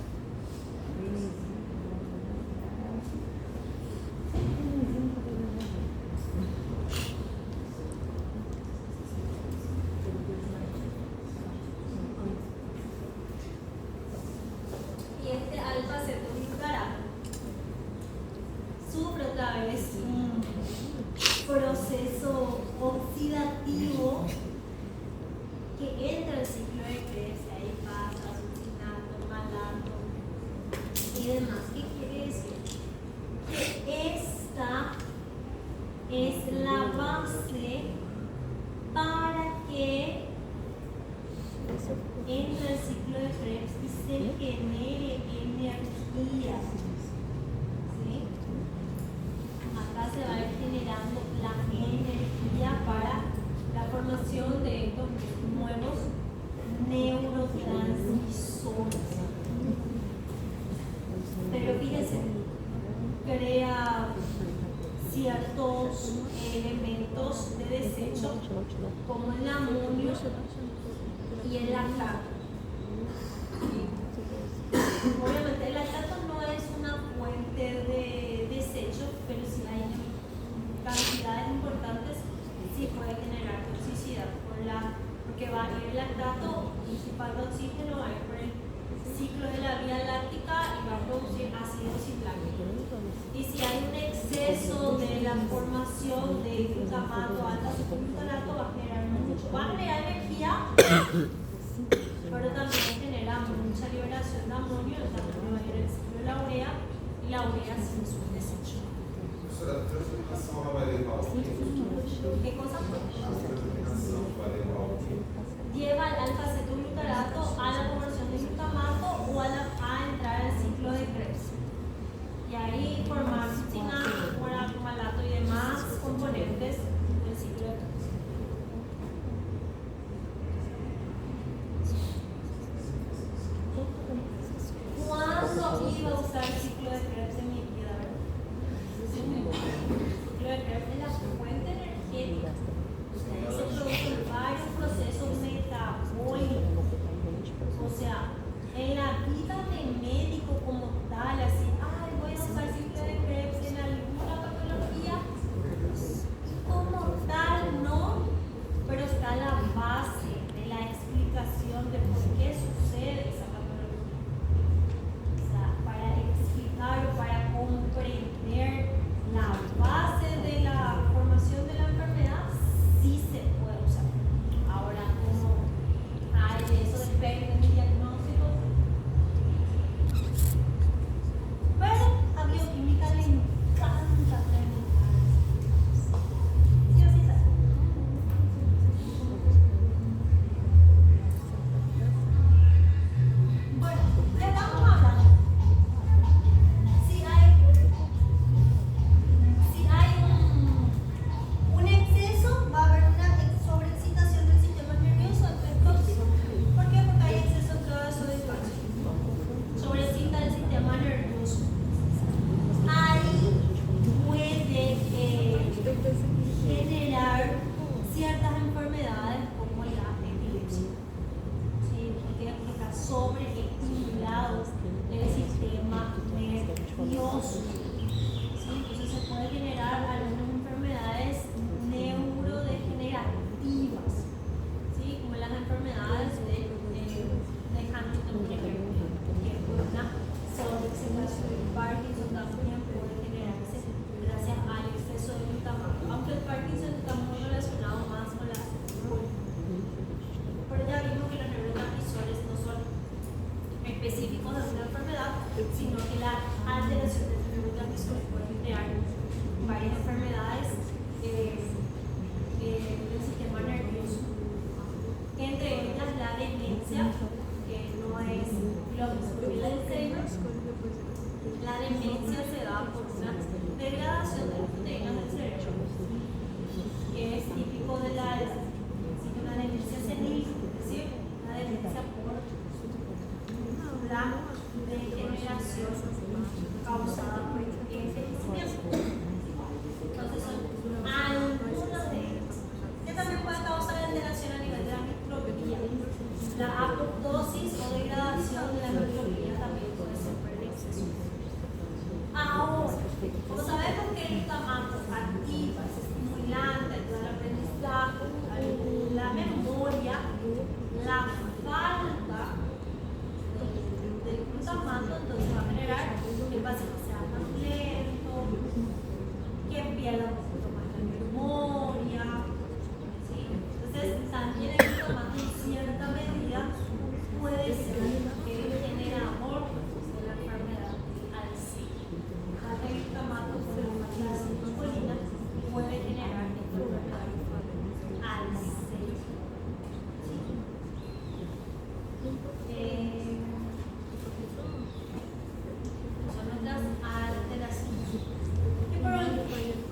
Y este alfa-cetoglutarato sufre otra vez un proceso oxidativo que entra al ciclo de Krebs, y ahí pasa succinato, malato y demás. ¿Qué quiere decir? Que esta es la base para que entre el ciclo de Krebs y se genere energía. ¿Sí? Acá se va a ir generando la energía para la formación de estos nuevos neurotransmisores. Pero fíjense, crea ciertos elementos de desecho como el amonio y el lactato. Obviamente el lactato no es una fuente de desecho, pero si hay cantidades importantes sí puede generar toxicidad porque va a ir el lactato y si falta oxígeno va a ir por el ciclo de la vía láctica y va a producir ácido ciclámico. Y si hay un exceso de la formación de glutamato, alfa-cetoglutarato, va a generar energía, pero también genera mucha liberación de amonio, el amonio va a ir al ciclo de la urea y la urea sin su desecho. Professora, a translocação ela vai levar ao quê? ¿Qué cosa? A translocação vai levar ao quê? Lleva al alfa-cetoglutarato a la conversión de glutamato o a entrar al ciclo de Krebs. Y ahí formar succinato, malato y demás componentes del ciclo de Krebs. ¿Cuándo iba a usar el ciclo de Krebs en mi vida? El ciclo de Krebs es la fuente energética. Ahí se producen varios procesos metabólicos. demencia, que no es lo que el Alzheimer. La demencia se da por una degradación de proteínas del cerebro, que es típico de la demencia senil, es decir, una demencia por la degeneración causada por envejecimiento. Entonces son algunas de ellas, que también pueden causar alteración a nivel de la microglobina. La apoptosis o degradación de la microglobina también puede ser por el exceso. Ahora, como sabemos que el glutamato activa, es estimulante, ayuda al aprendizaje, la memoria, la falta del glutamato entonces va a generar que el paciente sea más lento, que pierda un poquito más la memoria, ¿sí? Entonces también el glutamato en cierta medida puede ser que genere abortos de la enfermedad de Alzheimer. El glutamato por la acetilcolina puede generar enfermedad de Alzheimer. Son nuestras alteraciones. Y por último,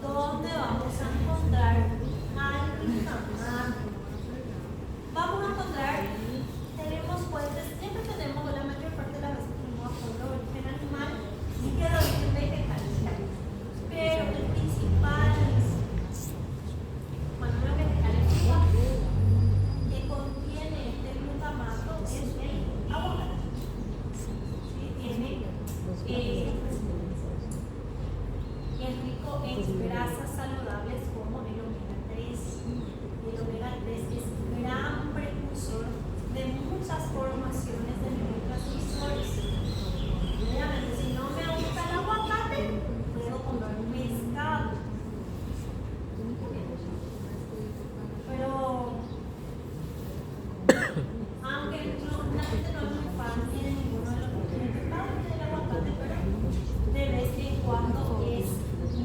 ¿dónde vamos a encontrar al glutamato? Vamos a encontrar, tenemos fuentes, siempre tenemos, la mayor parte de las veces tenemos de origen animal y que de origen vegetal. Pero el principal, bueno, los vegetales que contiene este glutamato es el aguacate. Es rico en grasas saludables como el omega 3. El omega 3 es gran precursor de muchas formaciones de neurotransmisores. Obviamente, si no me gusta el aguacate, puedo comer pescado. Pero, aunque la gente no es muy fan de ninguno de los nutrientes del aguacate, pero de vez en cuando es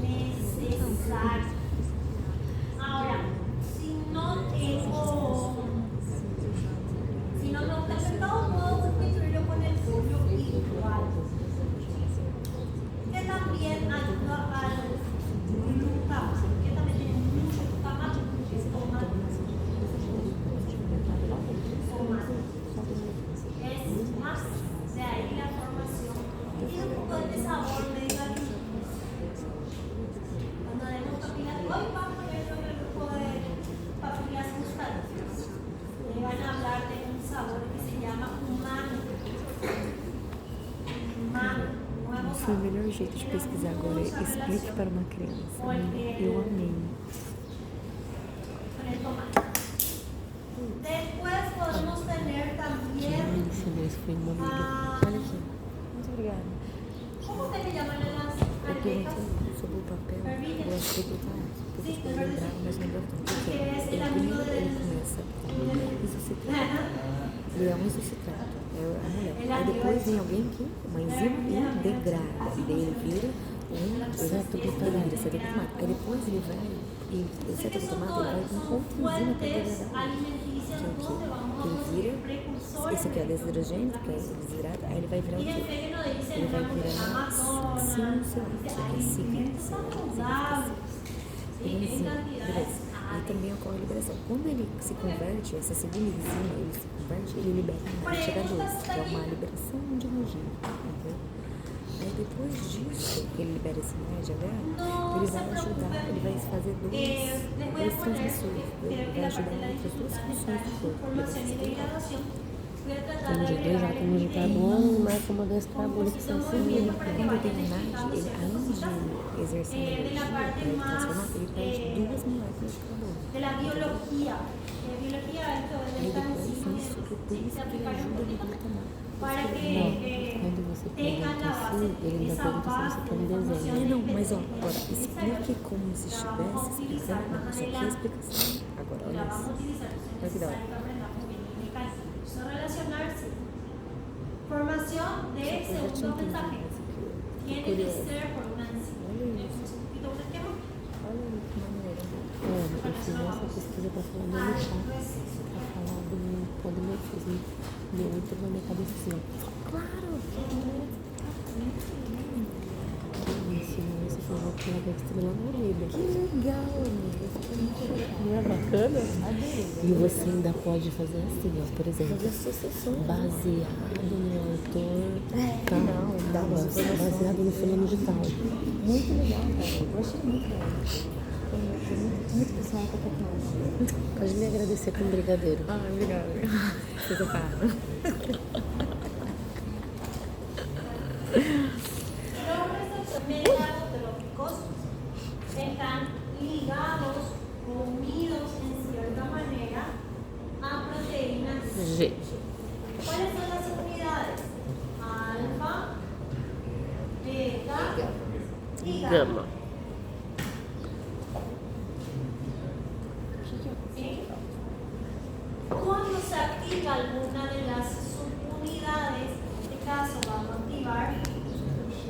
necesario. Ahora, si no me gusta el pescado, puedo sustituirlo con el pollo igual, que también ayuda al glutamato, que también tiene mucho glutamato, que es tomate. Es más de ahí la formación y tiene un poco de sabor medio alimenticio. Cuando demos papilas, hoy vamos a ver sobre el grupo de papilas gustativas. Le van a hablar de un sabor que se llama umami. Umami, nuevo Foi o sabor. melhor jeito de pesquisar agora. Explique para uma criança. Eu amei. Con el tomate. Después podemos tener también, Delícia, mas foi uma amiga. Olha aqui. Muito obrigada. ¿cómo se le llaman a las Eu arvejas? perguntei sobre o papel. Eu acho que ele Sí, tá. de verde. Lembrar, mas não lembro tanto. Que es el Ele amigo primeiro ele del... começa com isocitrato. Ele é um isocitrato. É a mulher. Ele Aí depois é vem alguém que, uma enzima, e degrada. E daí ele vira cetoglutamato. Aí depois ele vai, e o cetoglutamato ele vai com outra enzima para degradar. alimenticias Que é o donde vamos a que? Ele conseguir vira, precursores. esse aqui é desidrogênio, que é desidrata, aí ele vai virar o Y el quê? fenómeno dice Ele vai el virar Amazonas, sinucleína, que é cíclico. saludables, ¿sí? En Enzima, cantidades beleza. Aí também ocorre a liberação. Quando ele se converte, essa segunda enzima, ele se converte, ele libera a H2, que é uma liberação de energia, entendeu? Aí depois disso, que ele libera esse NADH, ele vai ajudar, ele vai fazer dois transmissores, ele vai ajudar em outras duas funções do corpo. formación y degradación. Voy a tratar Como de de dois agregar átomos de carbono, marca uma das tábuas que são muy bien assim. para que Quando vayan tem NAD, identificando ele, ciertas além cositas de exercer de energia la para parte ele más transformar, ele perde duas moléculas de carbono. de la biología. De biología, esto E de esta depois enzima, isso, por sí, isso se que ele aplicaría un ajuda no poquito glutamato. para que Quando você tengan pergunta la base, assim, ele ainda esa pergunta se base você de quer um desenho. información Não, mas ó, específica agora que explique como se la vamos a estivesse utilizar explicando. más Isso aqui é a adelante. explicação. Agora, Y la olha vamos a isso. utilizar, es Olha que da necesario hora. que aprendamos bien el mecanismo. No relacionarse. Formación de Eu já tinha segundo entendido mensajero. isso aqui. Tiene que Curioso. ser por una enzima. Olha isso. Es un poquito un esquema. Olha aí que maneiro. Eu fiz essa pesquisa para falar do metato, para falar do polimorfismo. E eu entro na minha cabeça assim, ó. Claro! Isso, você falou que ela deve ser lá na Líbia. Que legal, amiga. Isso foi muito legal. Não é bacana? E você ainda pode fazer assim, ó. Por exemplo, baseado no autor. Tá? Não, dá umas informações. Baseado no fulano de tal. Muito legal, cara. Eu achei muito legal. Foi muito pessoal pra tocar. Pode me agradecer com um brigadeiro. Ah, obrigada. Você tocar. Los metalotrópicos están ligados o unidos en cierta manera a proteínas. G. ¿Cuáles son las unidades? Alfa, beta y gamma. Gama. ¿Sí? Cuando se activa alguna de las subunidades, en este caso vamos a activar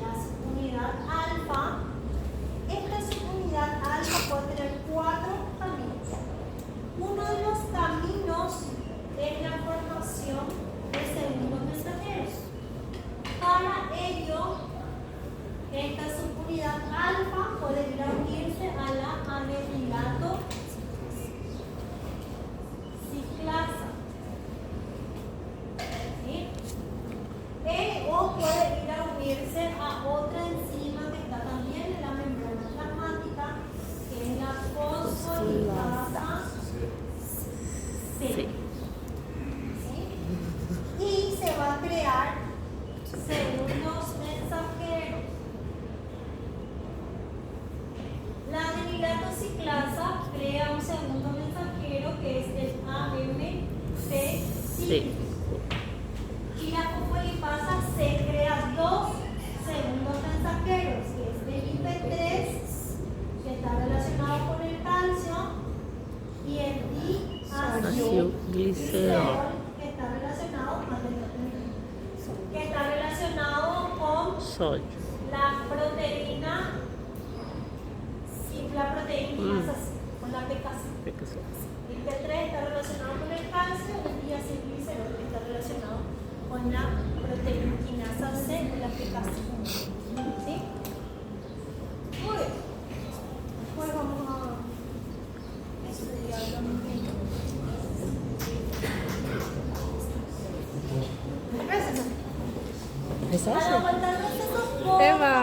la subunidad alfa. Esta subunidad alfa puede tener 4 caminos. Uno de los caminos es la formación de segundos mensajeros. Para ello, esta subunidad alfa puede ir a unirse a la anetilato ciclasa. ¿Sí? O puede ir a unirse a otra enzima que está también en la membrana plasmática, que es la fosfolipasa C. Sí. ¿Sí? Y se va a crear segundos mensajeros. La adenilato ciclasa crea un segundo mensajero que es el AMP Sí. y la fosfolipasa C crea 2 segundos mensajeros, que es el IP3, que está relacionado con el calcio, y el Acilglicerol. que está relacionado con Sódio. la proteína, la proteína con la PKC. El P3 está relacionado con el calcio, el diacilglicerol está relacionado con la proteína quinasa C de la PKC. ¿Sí? Muy bien. Después vamos a estudiar también. Mas Para acha? aguantar los sesos, Eva!